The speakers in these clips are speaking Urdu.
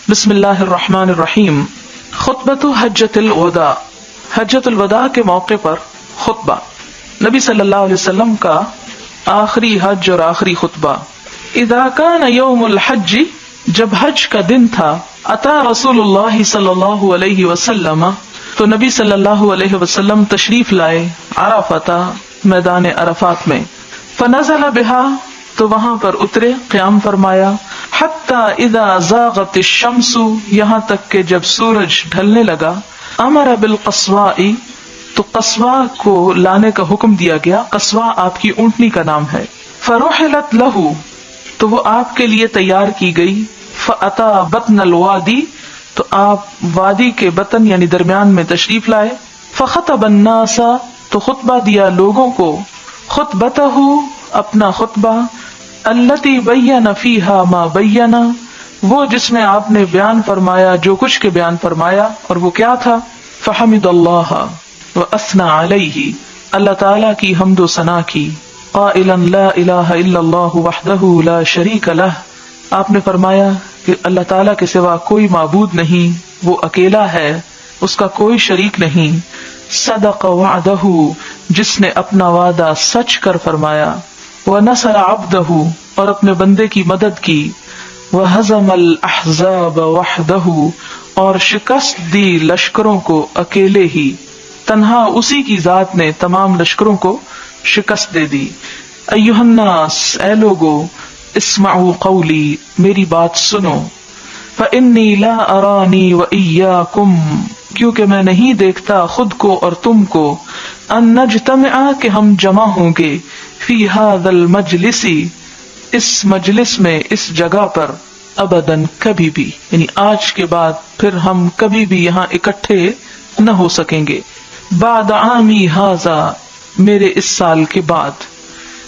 بسم اللہ الرحمن الرحیم۔ خطبۃ حجۃ الوداع، حجۃ الوداع کے موقع پر خطبہ، نبی صلی اللہ علیہ وسلم کا آخری حج اور آخری خطبہ۔ اذا کان یوم الحج، جب حج کا دن تھا، اتا رسول اللہ صلی اللہ علیہ وسلم، تو نبی صلی اللہ علیہ وسلم تشریف لائے عرفۃ، میدان عرفات میں، فنزل بہا، تو وہاں پر اترے، قیام فرمایا، حتی اذا زاغت الشمس، یہاں تک کہ جب سورج ڈھلنے لگا، امر بالقصواء، تو قصواء کو لانے کا حکم دیا گیا۔ قصواء آپ کی اونٹنی کا نام ہے۔ فرحلت لہ، تو وہ آپ کے لیے تیار کی گئی۔ فاتا بطن الوادی، تو آپ وادی کے بطن یعنی درمیان میں تشریف لائے۔ فخطب الناس، تو خطبہ دیا لوگوں کو۔ خطبتہ، اپنا خطبہ، التی بین فیہا ما بین، وہ جس میں آپ نے بیان فرمایا جو کچھ کے بیان فرمایا، اور وہ کیا تھا؟ فحمد اللہ واثنى علیہ، اللہ تعالیٰ کی حمد و ثنا کی، قائلا لا الہ الا اللہ وحدہ لا شریک لہ، آپ نے فرمایا کہ اللہ تعالیٰ کے سوا کوئی معبود نہیں، وہ اکیلا ہے، اس کا کوئی شریک نہیں۔ صدق وعدہ، جس نے اپنا وعدہ سچ کر فرمایا۔ وَنَصَرَ عَبْدَهُ، اور اپنے بندے کی مدد کی۔ وَهَزَمَ الْأَحْزَابَ وَحْدَهُ، اور شکست دی لشکروں کو اکیلے ہی، تنہا اسی کی ذات نے تمام لشکروں کو شکست دے دی۔ ایھا الناس، اے لوگو، اسمعوا قولی، میری بات سنو۔ فإنی لا ارانی وإیاکم، کیونکہ میں نہیں دیکھتا خود کو اور تم کو، ان نجتمع، کہ ہم جمع ہوں گے، فی ھذا المجلس، اس مجلس میں، اس جگہ پر، ابداً، کبھی بھی، یعنی آج کے بعد پھر ہم کبھی بھی یہاں اکٹھے نہ ہو سکیں گے، بعد عامی ھذا، میرے اس سال کے بعد۔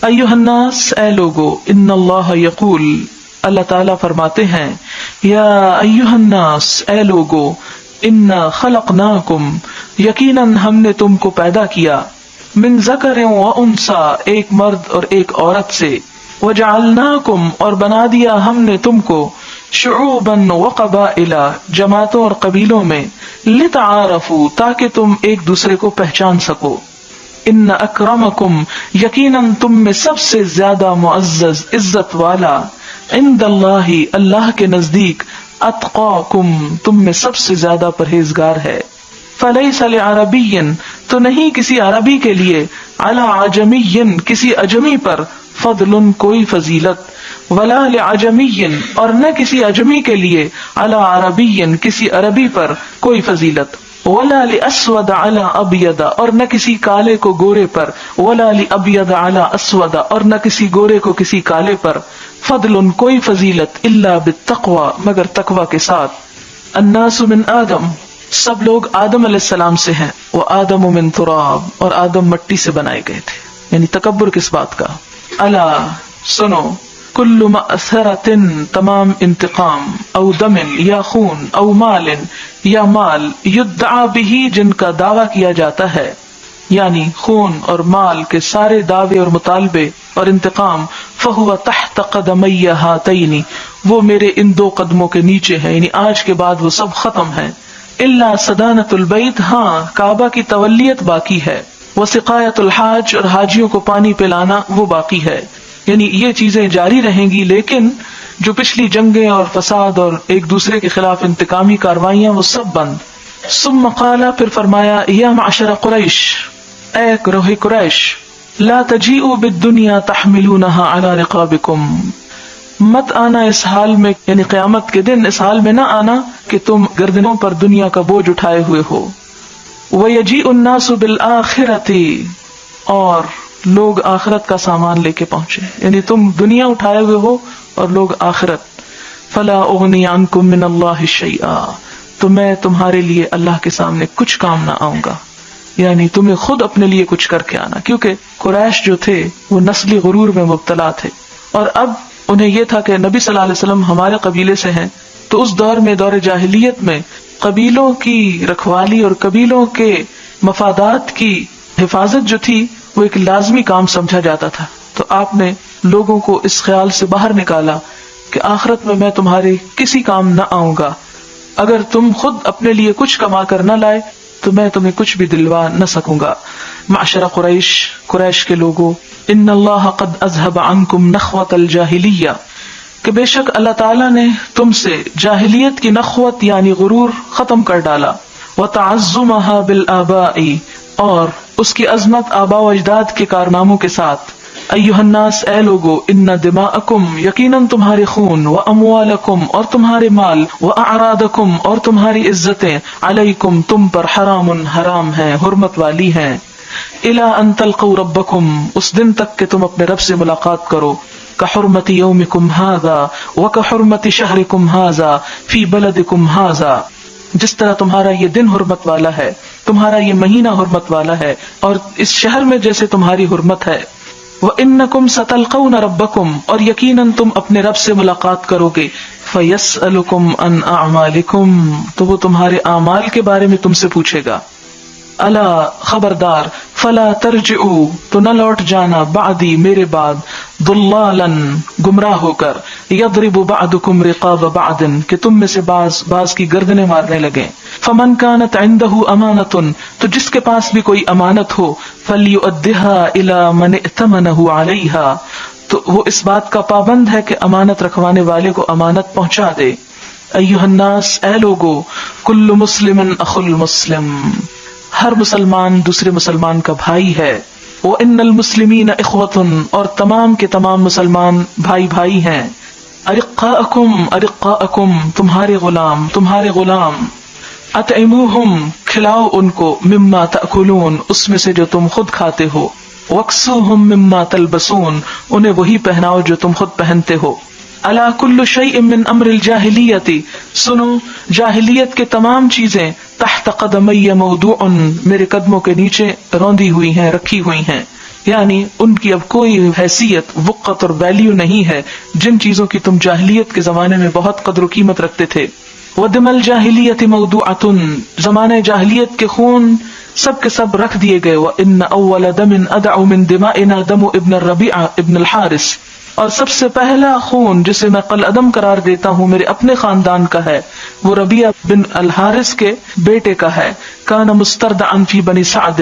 ایھا الناس، اے لوگو، ان اللہ یقول، اللہ تعالیٰ فرماتے ہیں، یا ایھا الناس، اے لوگو، انا خلقناکم، یقیناً ہم نے تم کو پیدا کیا، من ذکر و انثی، ایک مرد اور ایک عورت سے، وجعلناکم، اور بنا دیا ہم نے تم کو، شعوبا و قبائل، جماعتوں اور قبیلوں میں، لتعارفوا، تاکہ تم ایک دوسرے کو پہچان سکو۔ ان اکرمکم، یقیناً تم میں سب سے زیادہ معزز، عزت والا، عند اللہ، اللہ کے نزدیک، اتقاکم، تم میں سب سے زیادہ پرہیزگار ہے۔ فلیس لعربی، تو نہیں کسی عربی کے لیے، علی عجمی، کسی اجمی پر، فضل، کوئی فضیلت، ولا لعجمی، اور نہ کسی اجمی کے لیے، علی عربی، کسی عربی پر کوئی فضیلت، ولا لاسود علی ابید، اور نہ کسی کالے کو گورے پر، ولا لابید علی اسود، اور نہ کسی گورے کو کسی کالے پر، فضل، کوئی فضیلت، الا بالتقوی، مگر تقوی کے ساتھ۔ الناس من آدم، سب لوگ آدم علیہ السلام سے ہیں، وآدم من تراب، اور آدم مٹی سے بنائے گئے تھے، یعنی تکبر کس بات کا۔ الا، سنو، کل مأثرۃ، تمام انتقام، او دم، یا خون، او مال، یا مال، یدعا بہ، جن کا دعویٰ کیا جاتا ہے، یعنی خون اور مال کے سارے دعوے اور مطالبے اور انتقام، فہو تحت قدمی ہاتین، وہ میرے ان دو قدموں کے نیچے ہیں، یعنی آج کے بعد وہ سب ختم ہیں۔ الا صدانۃ البیت، ہاں کعبہ کی تولیت باقی ہے، وسقایۃ الحاج، اور حاجیوں کو پانی پلانا وہ باقی ہے، یعنی یہ چیزیں جاری رہیں گی، لیکن جو پچھلی جنگیں اور فساد اور ایک دوسرے کے خلاف انتقامی کاروائیاں وہ سب بند۔ ثم قال، پھر فرمایا، یا معشر قریش، اے گروہ قریش، لا تجیئوا بالدنیا تحملونها علی رقابکم، مت آنا اس حال میں، یعنی قیامت کے دن اس حال میں نہ آنا کہ تم گردنوں پر دنیا کا بوجھ اٹھائے ہوئے ہو۔ وَيَجِيءُ النَّاسُ بِالْآخِرَةِ، اور لوگ آخرت کا سامان لے کے پہنچے، یعنی تم دنیا اٹھائے ہوئے ہو اور لوگ آخرت۔ فَلَا أُغْنِي عَنْكُم مِّنَ اللَّهِ شَيْئًا، تو میں تمہارے لیے اللہ کے سامنے کچھ کام نہ آؤں گا، یعنی تمہیں خود اپنے لیے کچھ کر کے آنا، کیونکہ قریش جو تھے وہ نسلی غرور میں مبتلا تھے، اور اب انہیں یہ تھا کہ نبی صلی اللہ علیہ وسلم ہمارے قبیلے سے ہیں، تو اس دور میں، دور جاہلیت میں، قبیلوں کی رکھوالی اور قبیلوں کے مفادات کی حفاظت جو تھی وہ ایک لازمی کام سمجھا جاتا تھا۔ تو آپ نے لوگوں کو اس خیال سے باہر نکالا کہ آخرت میں میں تمہارے کسی کام نہ آؤں گا، اگر تم خود اپنے لیے کچھ کما کر نہ لائے تو میں تمہیں کچھ بھی دلوا نہ سکوں گا. معشر قریش کے لوگوں، ان اللہ قد اذهب عنکم نخوۃ الجاہلیہ، کہ بے شک اللہ تعالیٰ نے تم سے جاہلیت کی نخوت یعنی غرور ختم کر ڈالا. وتعظمها بالآباء، اور اس کی عظمت آباء و اجداد کے کارناموں کے ساتھ. ایھا الناس، اے لوگو، ان دماءکم، یقیناً تمہارے خون، واموالکم، اور تمہارے مال، واعراضکم، اور تمہاری عزتیں، علیکم، تم پر، حرام، حرام ہیں، حرمت والی ہیں. الی ان تلقوا ربکم، اس دن تک کہ تم اپنے رب سے ملاقات کرو. کحرمت یومکم ھذا وکحرمت شہرکم ھذا فی بلدکم ھذا، جس طرح تمہارا یہ دن حرمت والا ہے، تمہارا یہ مہینہ حرمت والا ہے، اور اس شہر میں جیسے تمہاری حرمت ہے. وَإِنَّكُمْ سَتَلْقَوْنَ رَبَّكُمْ، اور یقیناً تم اپنے رب سے ملاقات کرو گے. فَيَسْأَلُكُمْ عَنْ أَعْمَالِكُمْ، تو وہ تمہارے اعمال کے بارے میں تم سے پوچھے گا. الا، خبردار، فلا ترجعوا، تو نہ لوٹ جانا، بعدی، میرے بعد، ضلالا، گمراہ ہو کر، یضرب بعضکم رقاب بعض، کہ تم میں سے بعض کی گردنیں مارنے لگیں. فمن كانت عنده امانۃ، تو جس کے پاس بھی کوئی امانت ہو، فلیؤدها الى من ائتمنه علیها، تو وہ اس بات کا پابند ہے کہ امانت رکھوانے والے کو امانت پہنچا دے. ایھا الناس، اے لوگو، کل مسلم اخو المسلم، ہر مسلمان دوسرے مسلمان کا بھائی ہے. وَإِنَّ الْمُسْلِمِينَ إِخْوَةٌ، اور تمام کے تمام مسلمان بھائی ہیں. أَرِقَّاءَكُمْ، تمہارے غلام. اطعموہم، کھلاؤ ان کو، مما تأکلون، اس میں سے جو تم خود کھاتے ہو. وَاكْسُوهُم مما تلبسون، انہیں وہی پہناؤ جو تم خود پہنتے ہو. الا کل شیء من امر الجاہلیت، سنو، جاہلیت کے تمام چیزیں، تحت قدمی موضوع، میرے قدموں کے نیچے روندی ہوئی ہیں، رکھی ہوئی ہیں. یعنی ان کی اب کوئی حیثیت، وقت اور ویلیو نہیں ہے جن چیزوں کی تم جاہلیت کے زمانے میں بہت قدر و قیمت رکھتے تھے. ودم الجاہلیت موضوعۃ، زمانے جاہلیت کے خون سب کے سب رکھ دیے گئے. وان اول دم ادع من دمائنا دم ابن الربیع ابن الحارث، اور سب سے پہلا خون جسے میں قلعدم قرار دیتا ہوں میرے اپنے خاندان کا ہے، وہ ربیع بن الحارث کے بیٹے کا ہے. کان مستردعا فی بنی سعد،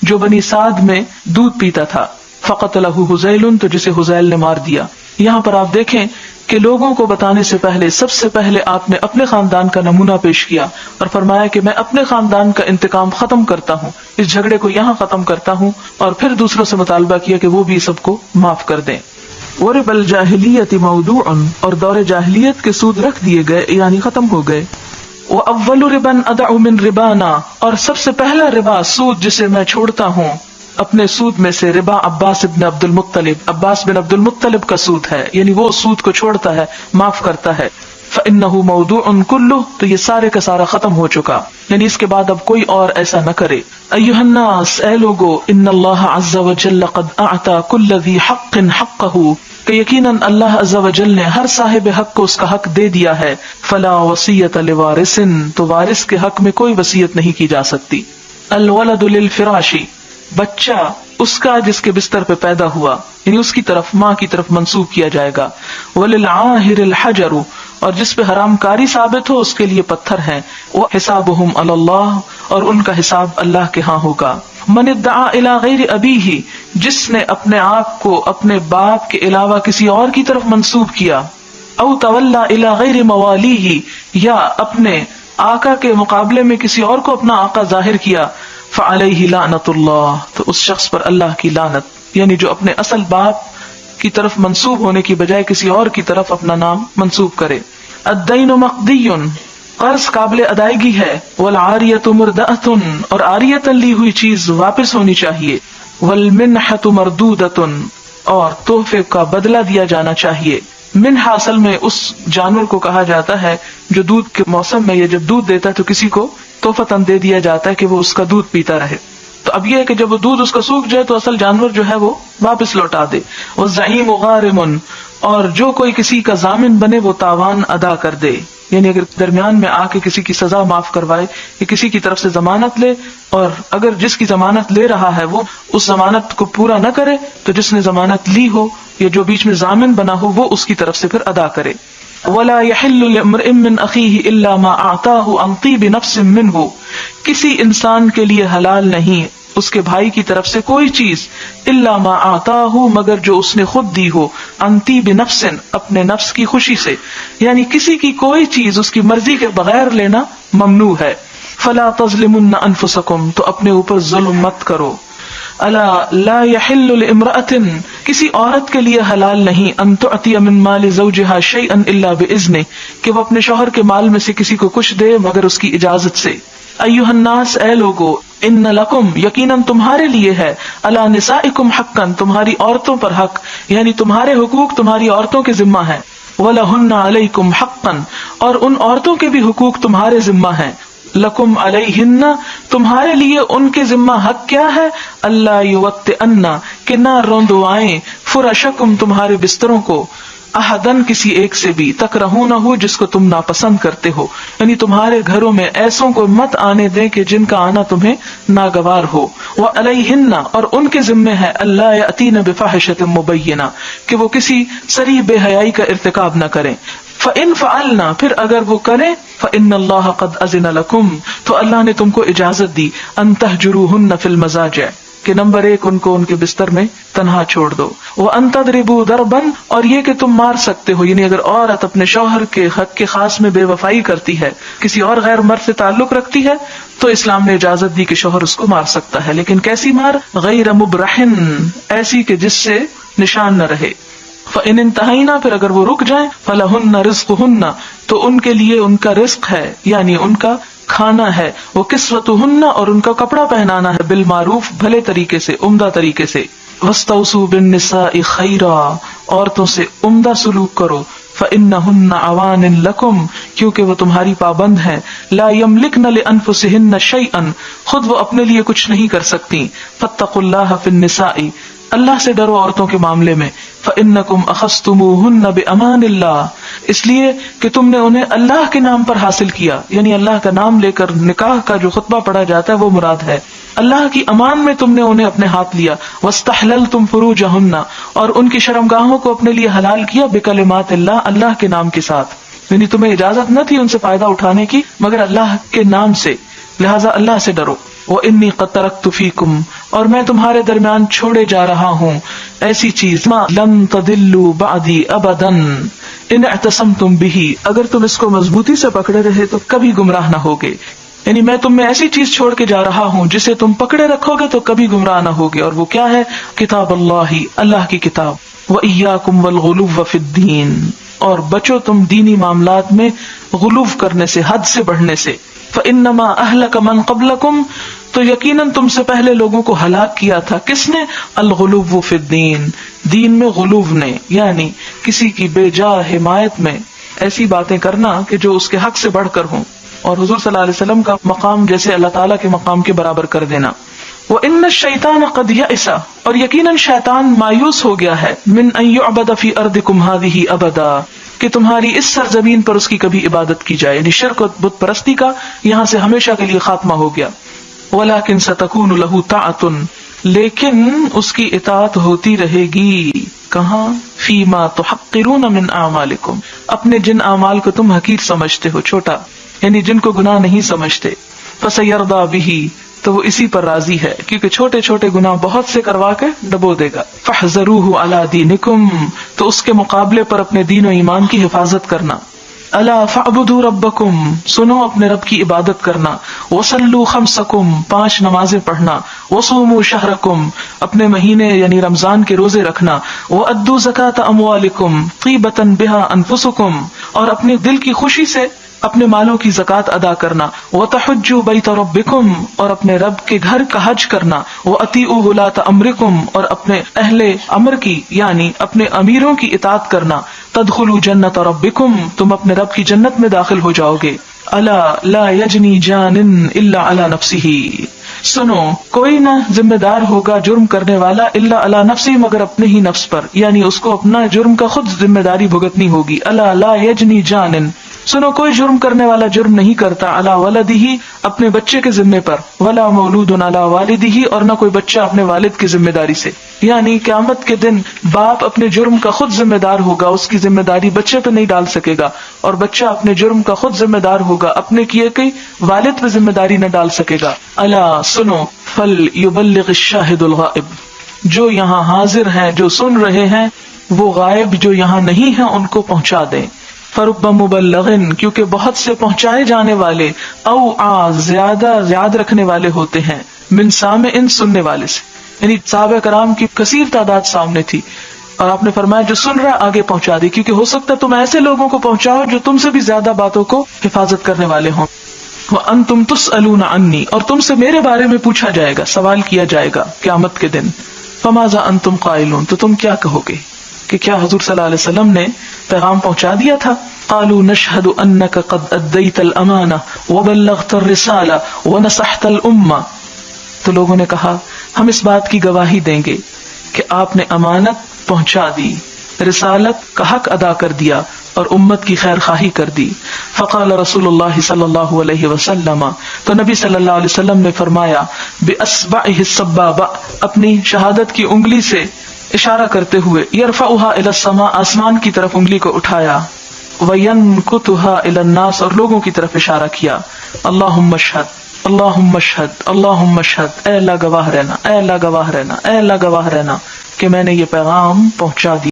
جو بنی سعد میں دودھ پیتا تھا. فقتلہ حذیل، تو جسے حذیل نے مار دیا. یہاں پر آپ دیکھیں کہ لوگوں کو بتانے سے پہلے سب سے پہلے آپ نے اپنے خاندان کا نمونہ پیش کیا اور فرمایا کہ میں اپنے خاندان کا انتقام ختم کرتا ہوں، اس جھگڑے کو یہاں ختم کرتا ہوں، اور پھر دوسروں سے مطالبہ کیا کہ وہ بھی سب کو معاف کر دیں. ورب الجاہلیت موضوع، اور دور جاہلیت کے سود رکھ دیے گئے یعنی ختم ہو گئے. وَأَوَّلُ رِبًا أَدَعُ مِن رِبَانَا، اور سب سے پہلا ربا، سود جسے میں چھوڑتا ہوں اپنے سود میں سے، ربا عباس بن عبد المطلب، عباس بن عبد المطلب کا سود ہے، یعنی وہ سود کو چھوڑتا ہے، معاف کرتا ہے. فَإِنَّهُ مَوْضُوعٌ كُلُّهُ، تو یہ سارے کا سارا ختم ہو چکا، یعنی اس کے بعد اب کوئی اور ایسا نہ کرے. ایھا الناس، اے لوگو، ان اللہ عز وجل قد اعطى كل ذی حق حقه، کہ یقیناً اللہ عز وجل نے ہر صاحب حق کو اس کا حق دے دیا ہے. فلا وصیۃ لوارث، تو وارث کے حق میں کوئی وصیت نہیں کی جا سکتی. الولد للفراش، بچہ اس کا جس کے بستر پہ پیدا ہوا، یعنی اس کی طرف، ماں کی طرف منسوب کیا جائے گا. وللعاہر الحجر، اور جس پہ حرام کاری ثابت ہو اس کے لیے پتھر ہیں. وحسابہم علی اللہ، اور ان کا حساب اللہ کے ہاں ہوگا. من ادعا الی غیر ابیہ، جس نے اپنے آپ کو اپنے باپ کے علاوہ کسی اور کی طرف منسوب کیا. او تولا الی غیر موالیہ، یا اپنے آقا کے مقابلے میں کسی اور کو اپنا آقا ظاہر کیا. فعلیہ لعنت اللہ، تو اس شخص پر اللہ کی لعنت، یعنی جو اپنے اصل باپ کی طرف منسوب ہونے کی بجائے کسی اور کی طرف اپنا نام منسوب کرے. الدین مقضی، قرض قابل ادائیگی ہے. والعاریۃ مردأۃ، اور عاریۃ لی ہوئی چیز واپس ہونی چاہیے. والمنحۃ مردودۃ، اور تحفے کا بدلہ دیا جانا چاہیے. منحہ اصل میں اس جانور کو کہا جاتا ہے جو دودھ کے موسم میں، یا جب دودھ دیتا ہے تو کسی کو تحفتاً دے دیا جاتا ہے کہ وہ اس کا دودھ پیتا رہے. تو اب یہ ہے کہ جب وہ دودھ اس کا سوکھ جائے تو اصل جانور جو ہے وہ واپس لوٹا دے. والزعیم غارم، اور جو کوئی کسی کا ضامن بنے وہ تاوان ادا کر دے، یعنی اگر درمیان میں آ کے کسی کی سزا معاف کروائے یا کسی کی طرف سے ضمانت لے، اور اگر جس کی ضمانت لے رہا ہے وہ اس ضمانت کو پورا نہ کرے تو جس نے ضمانت لی ہو یا جو بیچ میں ضامن بنا ہو وہ اس کی طرف سے پھر ادا کرے. ولا يحل لامرئ من اخيه الا ما اعطاه عن طيب نفس منه، کسی انسان کے لیے حلال نہیں اس کے بھائی کی طرف سے کوئی چیز الا ما اعطاه مگر جو اس نے خود دی ہو، عن طيب نفس اپنے نفس کی خوشی سے، یعنی کسی کی کوئی چیز اس کی مرضی کے بغیر لینا ممنوع ہے۔ فلا تظلمن انفسکم، تو اپنے اوپر ظلم مت کرو۔ الا لا يحل لامرأة، کسی عورت کے لیے حلال نہیں ان تعطی من مال زوجها شيئا الا باذنه، کہ وہ اپنے شوہر کے مال میں سے کسی کو کچھ دے مگر اس کی اجازت سے۔ ایھا الناس، اے لوگو، ان لکم، یقیناً تمہارے لیے ہے، علی نسائکم حقا، تمہاری عورتوں پر حق، یعنی تمہارے حقوق تمہاری عورتوں کے ذمہ ہیں، ولہن علیکم حقا، اور ان عورتوں کے بھی حقوق تمہارے ذمہ ہیں، لکم علیہن، تمہارے لیے ان کے ذمہ حق کیا ہے، اللہ یوطئن، کہ نہ روندوائیں، فرشکم، تمہارے بستروں کو، احدن، کسی ایک سے بھی، تکرہونہ، جس کو تم ناپسند کرتے ہو، یعنی تمہارے گھروں میں ایسوں کو مت آنے دیں کہ جن کا آنا تمہیں ناگوار ہو، وعلیہن، اور ان کے ذمہ ہے، اللہ یأتین بفاحشۃ مبینہ، کہ وہ کسی صریح بے حیائی کا ارتکاب نہ کریں، فَإِن فَعَلْنَا، پھر اگر وہ کریں، فَإِنَّ اللَّهَ قَدْ أَذِنَ لَكُمْ، تو اللہ نے تم کو اجازت دی، أَن تَهْجُرُوهُنَّ فِي الْمَضَاجِعِ، کہ نمبر 1 ان کو ان کے بستر میں تنہا چھوڑ دو، وَأَن تَضْرِبُوا ضَرْبًا، اور یہ کہ تم مار سکتے ہو، یعنی اگر عورت اپنے شوہر کے حق کے خاص میں بے وفائی کرتی ہے، کسی اور غیر مرد سے تعلق رکھتی ہے، تو اسلام نے اجازت دی کہ شوہر اس کو مار سکتا ہے، لیکن کیسی مار، غیر مبرحن، ایسی کہ جس سے نشان نہ رہے، فَإِنْ انْتَهَيْنَا، پھر اگر وہ رک جائیں، فَلَهُنَّ رِزْقُهُنَّ، تو ان کے لیے ان کا رزق ہے، یعنی ان کا کھانا ہے، وہ کسوتهن، اور ان کا کپڑا پہنانا ہے، بالمعروف، بھلے طریقے سے، عمدہ طریقے سے، وَاسْتَوْصُوا بِالنِّسَاءِ خَيْرًا، عورتوں سے عمدہ سلوک کرو، فَإِنَّهُنَّ عَوَانٍ لَكُمْ، کیونکہ وہ تمہاری پابند ہیں، لَا يَمْلِكْنَ لِأَنفُسِهِنَّ شَيْئًا، خود وہ اپنے لیے کچھ نہیں کر سکتی، فَاتَّقُوا اللَّهَ فِي النِّسَاءِ، اللہ سے ڈرو عورتوں کے معاملے میں، فَإِنَّكُمْ أَخَذْتُمُوهُنَّ بِأَمَانِ اللَّهِ، اس لیے کہ تم نے انہیں اللہ کے نام پر حاصل کیا، یعنی اللہ کا نام لے کر نکاح کا جو خطبہ پڑھا جاتا ہے وہ مراد ہے، اللہ کی امان میں تم نے انہیں اپنے ہاتھ لیا، وَاسْتَحْلَلْتُمْ فُرُوجَهُنَّ، اور ان کی شرمگاہوں کو اپنے لیے حلال کیا، بِكَلِمَاتِ اللَّهِ، اللہ کے نام کے ساتھ، یعنی تمہیں اجازت نہ تھی ان سے فائدہ اٹھانے کی مگر اللہ کے نام سے، لہذا اللہ سے ڈرو۔ وَإِنِّي قَدْ تَرَكْتُ فِيكُمْ، اور میں تمہارے درمیان چھوڑے جا رہا ہوں ایسی چیز، مَا لَن تَضِلُّوا بَعْدِي أَبَدًا إِنِ اعْتَصَمْتُمْ بِهِ، اگر تم اس کو مضبوطی سے پکڑے رہے تو کبھی گمراہ نہ ہوگے، یعنی میں تم میں ایسی چیز چھوڑ کے جا رہا ہوں جسے تم پکڑے رکھو گے تو کبھی گمراہ نہ ہوگے، اور وہ کیا ہے، کتاب اللہ، اللہ کی کتاب، وَإِيَّاكُمْ وَالْغُلُوَّ فِي الدِّينِ، اور بچو تم دینی معاملات میں غلو کرنے سے، حد سے بڑھنے سے، فَإِنَّمَا أَهْلَكَ مَنْ قَبْلَكُمْ، تو یقیناً تم سے پہلے لوگوں کو ہلاک کیا تھا، کس نے، الغلو فی الدین، دین میں غلو نے، یعنی کسی کی بے جا حمایت میں ایسی باتیں کرنا کہ جو اس کے حق سے بڑھ کر ہوں، اور حضور صلی اللہ علیہ وسلم کا مقام جیسے اللہ تعالیٰ کے مقام کے برابر کر دینا۔ وَإِنَّ الشَّيْطَانَ قَدْ يَئِسَ، اور یقیناً شیطان مایوس ہو گیا ہے، مِنْ أَنْ يُعْبَدَ فِي أَرْضِكُمْ هَذِهِ أَبَدًا، کہ تمہاری اس سرزمین پر اس کی کبھی عبادت کی جائے، یعنی شرک و بت پرستی کا یہاں سے ہمیشہ کے لیے خاتمہ ہو گیا۔ وَلَكِنْ سَتَكُونُ لَهُ طَاعَةٌ، لیکن اس کی اطاعت ہوتی رہے گی، کہاں، فِي مَا تُحَقِّرُونَ مِنْ أَعْمَالِكُمْ، اپنے جن اعمال کو تم حقیر سمجھتے ہو، چھوٹا، یعنی جن کو گناہ نہیں سمجھتے، فَسَيَرْضَى بِهِ، تو وہ اسی پر راضی ہے، کیونکہ چھوٹے چھوٹے گناہ بہت سے کروا کے ڈبو دے گا۔ فَاحْذَرُوهُ عَلَى دِينِكُمْ، تو اس کے مقابلے پر اپنے دین و ایمان کی حفاظت کرنا۔ الا فاعبدوا ربکم، سنو اپنے رب کی عبادت کرنا، وصلوا خمسکم، 5 نمازیں پڑھنا، وصوموا شہرکم، اپنے مہینے یعنی رمضان کے روزے رکھنا، وادوا زکاة اموالکم طیبۃ بها انفسکم، اور اپنے دل کی خوشی سے اپنے مالوں کی زکوٰۃ ادا کرنا، وتحجوا بیت ربکم، اور اپنے رب کے گھر کا حج کرنا، واطیعوا ولاة امرکم، اور اپنے اہل امر کی یعنی اپنے امیروں کی اطاعت کرنا، تدخلوا جنت ربکم، تم اپنے رب کی جنت میں داخل ہو جاؤ گے۔ الا لا یجنی جان الا علی نفسہ، سنو کوئی نہ ذمہ دار ہوگا جرم کرنے والا الا علی نفسہ، مگر اپنے ہی نفس پر، یعنی اس کو اپنا جرم کا خود ذمہ داری بھگتنی ہوگی۔ الا لا یجنی جان، سنو کوئی جرم کرنے والا جرم نہیں کرتا علی ولدہ اپنے بچے کے ذمے پر، ولا مولود علی والدہ اور نہ کوئی بچہ اپنے والد کی ذمہ داری سے. یعنی قیامت کے دن باپ اپنے جرم کا خود ذمہ دار ہوگا، اس کی ذمہ داری بچے پہ نہیں ڈال سکے گا، اور بچہ اپنے جرم کا خود ذمہ دار ہوگا، اپنے کیے کی والد پہ ذمہ داری نہ ڈال سکے گا. الا سنو فلیبلغ الشاہد الغائب، جو یہاں حاضر ہیں جو سن رہے ہیں وہ غائب جو یہاں نہیں ہیں ان کو پہنچا دیں. فرب مبلغ کیونکہ بہت سے پہنچائے جانے والے، او زیادہ یاد رکھنے والے ہوتے ہیں، من سامع سننے والے سے. یعنی صحابہ کرام کی کثیر تعداد سامنے تھی اور آپ نے فرمایا جو سن رہا آگے پہنچا دی، کیونکہ ہو سکتا ہے تم ایسے لوگوں کو پہنچاؤ جو تم سے بھی زیادہ باتوں کو حفاظت کرنے والے ہوں. وانتم تسألون عنی اور تم سے میرے بارے میں پوچھا جائے گا، سوال کیا جائے گا قیامت کے دن. فماذا انتم قائلون تو تم کیا کہو گے کہ کیا حضور صلی اللہ علیہ وسلم نے پیغام پہنچا دیا تھا؟ قالوا نشهد انك قد اديت الامانه وبلغت الرساله ونصحت الامه تو لوگوں نے کہا ہم اس بات کی گواہی دیں گے کہ آپ نے امانت پہنچا دی، رسالت کا حق ادا کر دیا اور امت کی خیر خواہی کر دی. فقال رسول اللہ صلی اللہ علیہ وسلم تو نبی صلی اللہ علیہ وسلم نے فرمایا باصبعه السبابہ اپنی شہادت کی انگلی سے اشارہ کرتے ہوئے، یرفعها الى السماء آسمان کی طرف انگلی کو اٹھایا، وینکتها الى الناس اور لوگوں کی طرف اشارہ کیا. اللہم اشہد اللہم اشہد اللہم اشہد، اے اللہ گواہ رہنا، اے اللہ گواہ رہنا، اے اللہ گواہ رہنا کہ میں نے یہ پیغام پہنچا دیا.